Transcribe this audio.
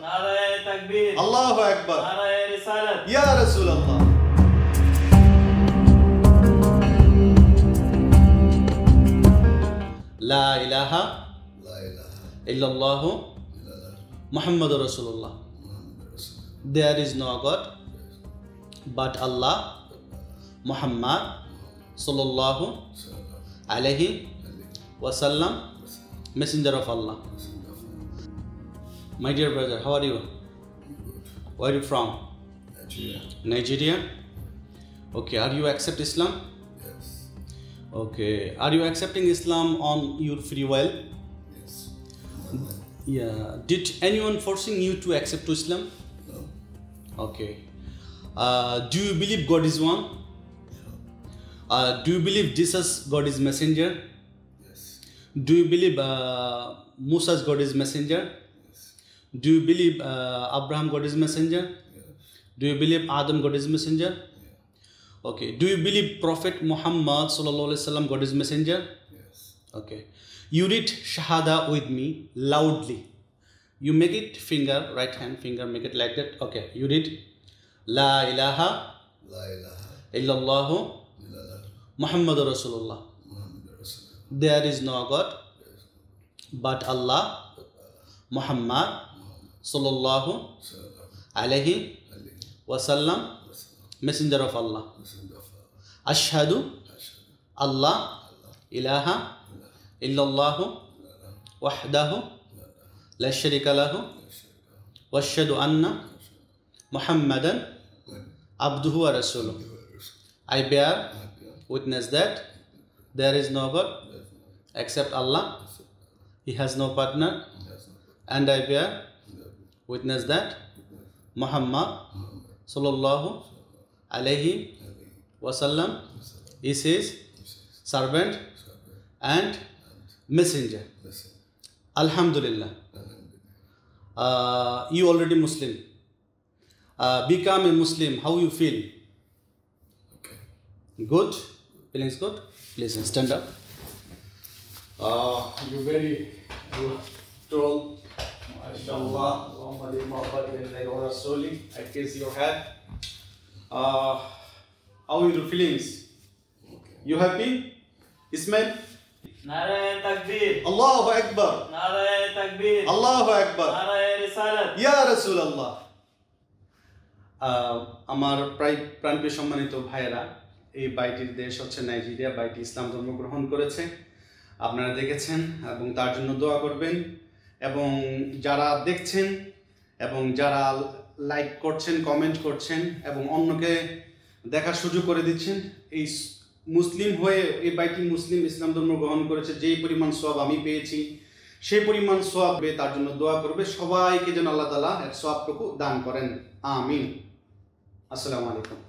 नाराए तकबीर, अल्लाहु अकबर, नाराए रिसालत, या रसूल अल्लाह। ला इलाहा इल्लल्लाहु मुहम्मदुर रसूलुल्लाह। There is no God but Allah, Muhammad sallallahu alaihi wasallam, messenger of Allah. My dear brother, how are you? Where are you from? Nigeria. Nigeria? Okay, are you accept Islam? Yes. Okay, are you accepting Islam on your free will? Yes. Yeah. Did anyone forcing you to accept Islam? No. Okay. Do you believe God is one? Do you believe Jesus God is messenger? Yes. Do you believe Musa's God is messenger? Yes. Do you believe Abraham God is messenger? Yes. Do you believe Adam God is messenger? Yeah. Okay. Do you believe Prophet Muhammad sallallahu alaihi wasallam God is messenger? Yes. Okay. You read Shahada with me loudly. You make it finger, right hand finger, make it like that. Okay. You read La ilaha La ilaha illallahu illallah Muhammadur Rasulullah. Muhammadur Rasulullah. There is no God but Allah, Muhammad sallallahu alaihi wasallam, messenger of Allah. Ashhadu Allah ilaha illallahu wahdahu la sharika lahu wa ashhadu anna Muhammadan abduhu wa rasuluh. I bear witness that there is no God except Allah. He has no partner. And I bear witness that Muhammad sallallahu alaihi wasallam is his servant and messenger. Alhamdulillah. You already Muslim. Become a Muslim. How you feel? Okay. Good? Feelings good? Please stand up. You're very tall. MashaAllah. I kiss your head. How are your feelings? Okay. You happy? Ismail? नाराए तकबीर, Allahu Akbar. नाराए तकबीर, Allahu Akbar. नाराए रिसालत, Ya Rasul Allah. আমার প্রাণপ্রিয় সম্মানিত ভাইয়েরা, এই বাইটির দেশ হচ্ছে নাইজেরিয়া। বাইটি ইসলাম ধর্ম গ্রহণ করেছে, আপনারা দেখেছেন, এবং তার জন্য দোয়া করবেন। এবং যারা দেখছেন এবং যারা লাইক করছেন, কমেন্ট করছেন এবং অন্যকে দেখার সুযোগ করে দিচ্ছেন, এই মুসলিম হয়ে এই বাইটি মুসলিম ইসলাম ধর্ম গ্রহণ করেছে, যেই পরিমাণ সওয়াব আমি পেয়েছি সেই পরিমাণ সওয়াব পেয়ে তার জন্য দোয়া করবে। সবাইকে যেন আল্লাহ তাআলা এর সওয়াবটুকু দান করেন। আমিন। আসসালামু আলাইকুম।